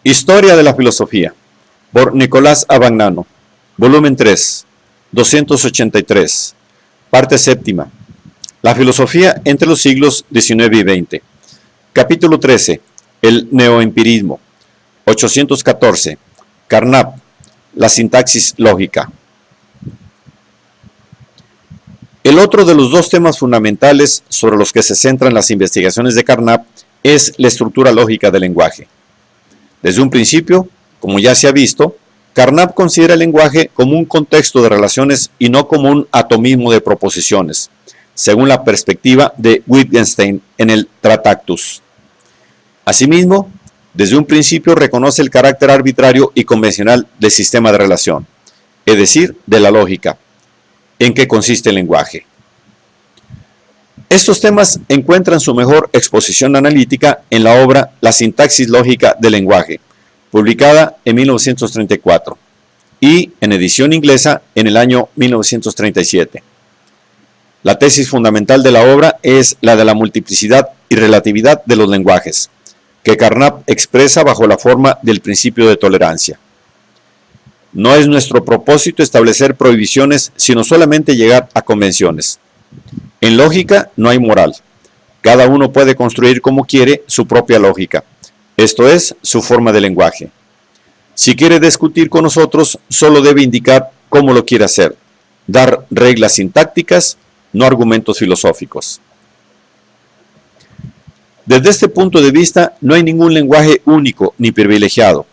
Historia de la filosofía, por Nicolás Abagnano, volumen 3, 283, parte séptima. La filosofía entre los siglos XIX y XX. Capítulo 13. El neoempirismo. 814. Carnap. La sintaxis lógica. El otro de los dos temas fundamentales sobre los que se centran las investigaciones de Carnap es la estructura lógica del lenguaje. Desde un principio, como ya se ha visto, Carnap considera el lenguaje como un contexto de relaciones y no como un atomismo de proposiciones, según la perspectiva de Wittgenstein en el Tractatus. Asimismo, desde un principio reconoce el carácter arbitrario y convencional del sistema de relación, es decir, de la lógica, en que consiste el lenguaje. Estos temas encuentran su mejor exposición analítica en la obra La sintaxis lógica del lenguaje, publicada en 1934, y en edición inglesa en el año 1937. La tesis fundamental de la obra es la de la multiplicidad y relatividad de los lenguajes, que Carnap expresa bajo la forma del principio de tolerancia. No es nuestro propósito establecer prohibiciones, sino solamente llegar a convenciones. En lógica no hay moral. Cada uno puede construir como quiere su propia lógica, esto es, su forma de lenguaje. Si quiere discutir con nosotros, solo debe indicar cómo lo quiere hacer, dar reglas sintácticas, no argumentos filosóficos. Desde este punto de vista, no hay ningún lenguaje único ni privilegiado,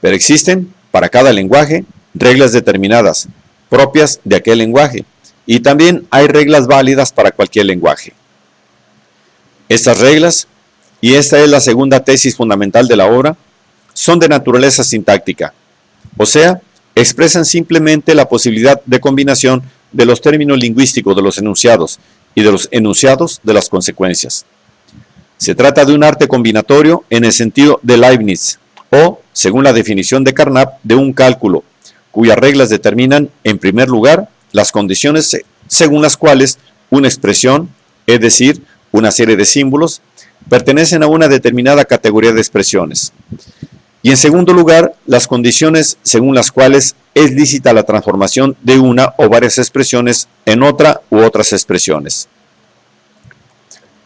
pero existen, para cada lenguaje, reglas determinadas, propias de aquel lenguaje, y también hay reglas válidas para cualquier lenguaje. Estas reglas, y esta es la segunda tesis fundamental de la obra, son de naturaleza sintáctica, o sea, expresan simplemente la posibilidad de combinación de los términos lingüísticos de los enunciados y de los enunciados de las consecuencias. Se trata de un arte combinatorio en el sentido de Leibniz, o, según la definición de Carnap, de un cálculo, cuyas reglas determinan, en primer lugar, las condiciones según las cuales una expresión, es decir, una serie de símbolos, pertenecen a una determinada categoría de expresiones. Y en segundo lugar, las condiciones según las cuales es lícita la transformación de una o varias expresiones en otra u otras expresiones.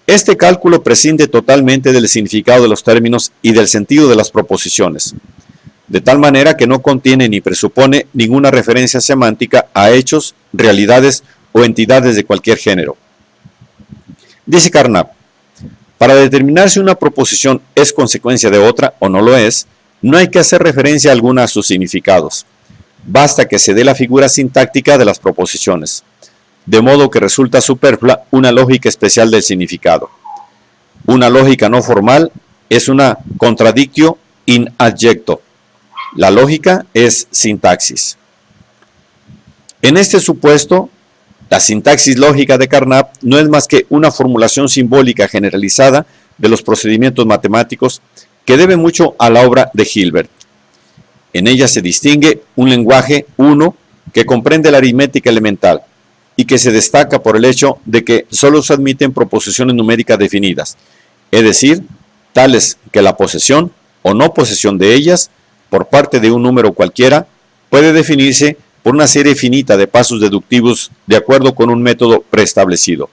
Este cálculo prescinde totalmente del significado de los términos y del sentido de las proposiciones, de tal manera que no contiene ni presupone ninguna referencia semántica a hechos, realidades o entidades de cualquier género. Dice Carnap, para determinar si una proposición es consecuencia de otra o no lo es, no hay que hacer referencia alguna a sus significados. Basta que se dé la figura sintáctica de las proposiciones, de modo que resulta superflua una lógica especial del significado. Una lógica no formal es una contradictio in adjecto. La lógica es sintaxis. En este supuesto, la sintaxis lógica de Carnap no es más que una formulación simbólica generalizada de los procedimientos matemáticos que debe mucho a la obra de Hilbert. En ella se distingue un lenguaje, uno, que comprende la aritmética elemental y que se destaca por el hecho de que solo se admiten proposiciones numéricas definidas, es decir, tales que la posesión o no posesión de ellas por parte de un número cualquiera puede definirse por una serie finita de pasos deductivos de acuerdo con un método preestablecido.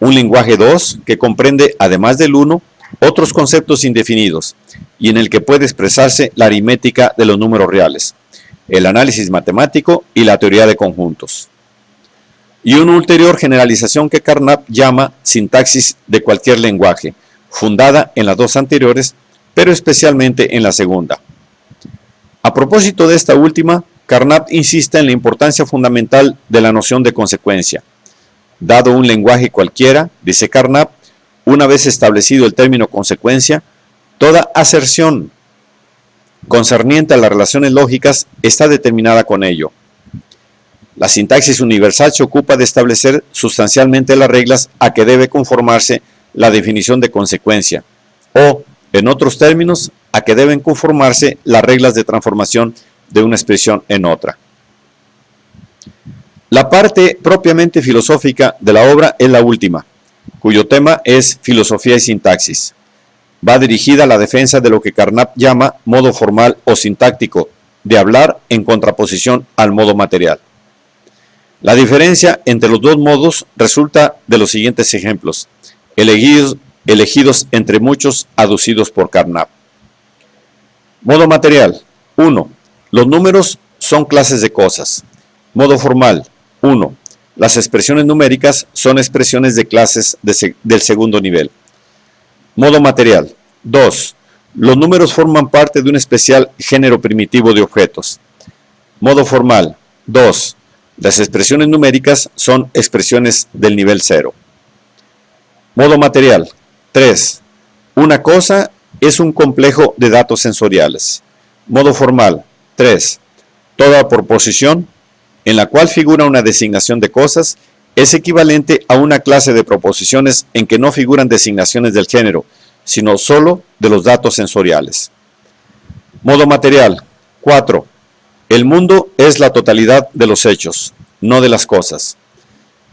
Un lenguaje 2 que comprende, además del 1, otros conceptos indefinidos y en el que puede expresarse la aritmética de los números reales, el análisis matemático y la teoría de conjuntos. Y una ulterior generalización que Carnap llama sintaxis de cualquier lenguaje, fundada en las dos anteriores, pero especialmente en la segunda. A propósito de esta última, Carnap insiste en la importancia fundamental de la noción de consecuencia. Dado un lenguaje cualquiera, dice Carnap, una vez establecido el término consecuencia, toda aserción concerniente a las relaciones lógicas está determinada con ello. La sintaxis universal se ocupa de establecer sustancialmente las reglas a que debe conformarse la definición de consecuencia, o, en otros términos, a que deben conformarse las reglas de transformación de una expresión en otra. La parte propiamente filosófica de la obra es la última, cuyo tema es filosofía y sintaxis. va dirigida a la defensa de lo que Carnap llama modo formal o sintáctico de hablar en contraposición al modo material. La diferencia entre los dos modos resulta de los siguientes ejemplos, elegidos entre muchos aducidos por Carnap. Modo material. 1. Los números son clases de cosas. Modo formal. 1. Las expresiones numéricas son expresiones de clases del segundo nivel. Modo material. 2. Los números forman parte de un especial género primitivo de objetos. Modo formal. 2. Las expresiones numéricas son expresiones del nivel 0. Modo material. 3. Una cosa es un complejo de datos sensoriales. Modo formal. 3. Toda proposición en la cual figura una designación de cosas es equivalente a una clase de proposiciones en que no figuran designaciones del género, sino solo de los datos sensoriales. Modo material. 4. El mundo es la totalidad de los hechos, no de las cosas.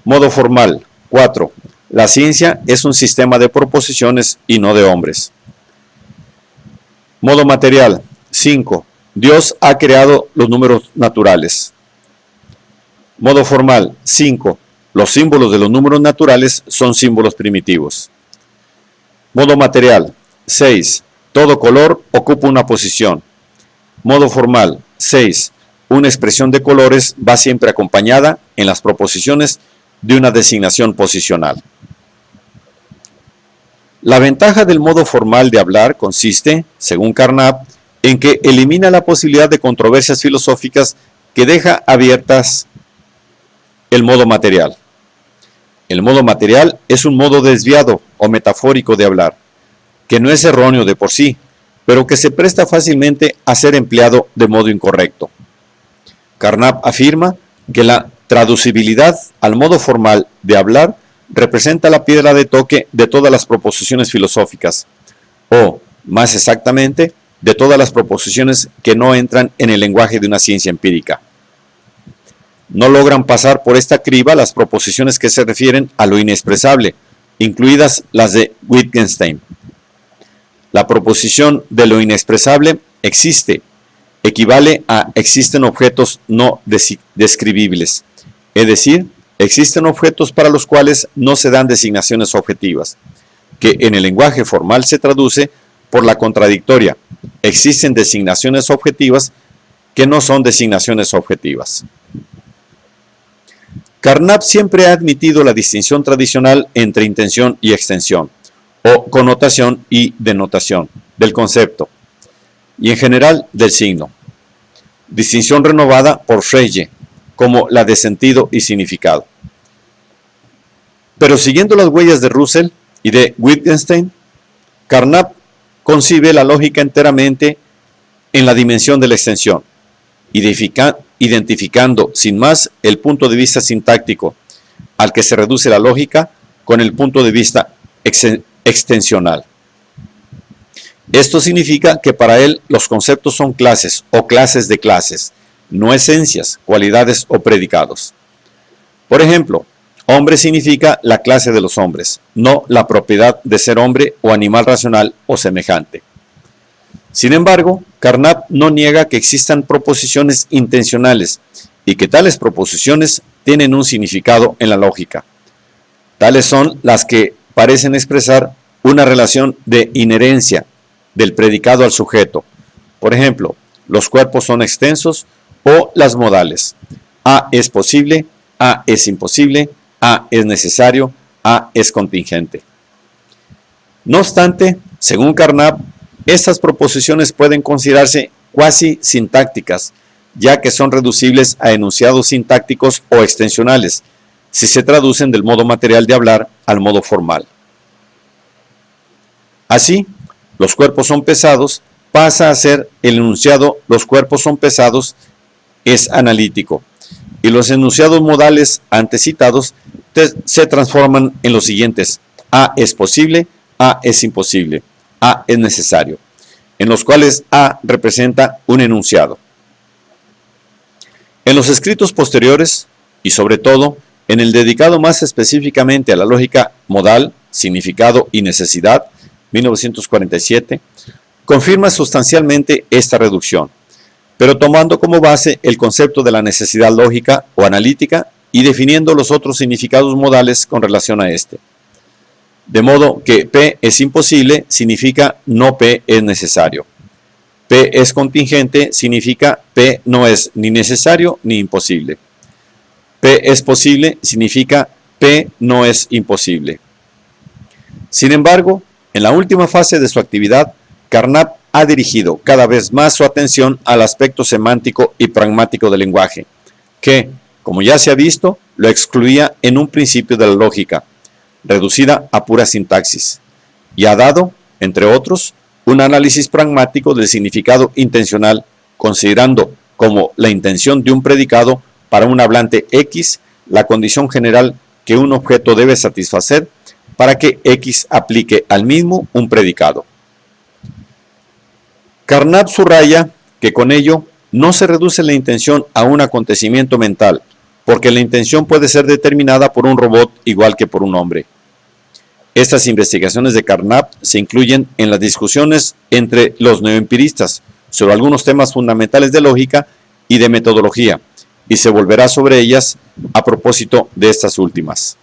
Modo formal. 4. La ciencia es un sistema de proposiciones y no de hombres. Modo material. 5. Dios ha creado los números naturales. Modo formal. 5. Los símbolos de los números naturales son símbolos primitivos. Modo material. 6. Todo color ocupa una posición. Modo formal. 6. Una expresión de colores va siempre acompañada en las proposiciones de una designación posicional. La ventaja del modo formal de hablar consiste, según Carnap, en que elimina la posibilidad de controversias filosóficas que deja abiertas el modo material. El modo material es un modo desviado o metafórico de hablar, que no es erróneo de por sí, pero que se presta fácilmente a ser empleado de modo incorrecto. Carnap afirma que la traducibilidad al modo formal de hablar representa la piedra de toque de todas las proposiciones filosóficas, o, más exactamente, de todas las proposiciones que no entran en el lenguaje de una ciencia empírica. No logran pasar por esta criba las proposiciones que se refieren a lo inexpresable, incluidas las de Wittgenstein. La proposición de lo inexpresable existe, equivale a existen objetos no describibles, es decir, existen objetos para los cuales no se dan designaciones objetivas, que en el lenguaje formal se traduce por la contradictoria, existen designaciones objetivas que no son designaciones objetivas. Carnap siempre ha admitido la distinción tradicional entre intención y extensión, o connotación y denotación, del concepto, y en general del signo. Distinción renovada por Frege, como la de sentido y significado. Pero siguiendo las huellas de Russell y de Wittgenstein, Carnap concibe la lógica enteramente en la dimensión de la extensión, identificando sin más el punto de vista sintáctico al que se reduce la lógica con el punto de vista extensional. Esto significa que para él los conceptos son clases o clases de clases, no esencias, cualidades o predicados. Por ejemplo, hombre significa la clase de los hombres, no la propiedad de ser hombre o animal racional o semejante. Sin embargo, Carnap no niega que existan proposiciones intencionales y que tales proposiciones tienen un significado en la lógica. Tales son las que parecen expresar una relación de inherencia del predicado al sujeto. Por ejemplo, los cuerpos son extensos o las modales. A es posible, A es imposible, A es necesario, A es contingente. No obstante, según Carnap, estas proposiciones pueden considerarse cuasi sintácticas, ya que son reducibles a enunciados sintácticos o extensionales, si se traducen del modo material de hablar al modo formal. Así, los cuerpos son pesados pasa a ser el enunciado los cuerpos son pesados es analítico, y los enunciados modales antes citados se transforman en los siguientes: A es posible, A es imposible, A es necesario, en los cuales A representa un enunciado. En los escritos posteriores, y sobre todo en el dedicado más específicamente a la lógica modal, significado y necesidad, 1947, confirma sustancialmente esta reducción, pero tomando como base el concepto de la necesidad lógica o analítica y definiendo los otros significados modales con relación a este. De modo que P es imposible significa no P es necesario. P es contingente significa P no es ni necesario ni imposible. P es posible significa P no es imposible. Sin embargo, en la última fase de su actividad, Carnap ha dirigido cada vez más su atención al aspecto semántico y pragmático del lenguaje, que, como ya se ha visto, lo excluía en un principio de la lógica, reducida a pura sintaxis, y ha dado, entre otros, un análisis pragmático del significado intencional, considerando como la intención de un predicado para un hablante X la condición general que un objeto debe satisfacer para que X aplique al mismo un predicado. Carnap subraya que con ello no se reduce la intención a un acontecimiento mental, porque la intención puede ser determinada por un robot igual que por un hombre. Estas investigaciones de Carnap se incluyen en las discusiones entre los neoempiristas sobre algunos temas fundamentales de lógica y de metodología, y se volverá sobre ellas a propósito de estas últimas.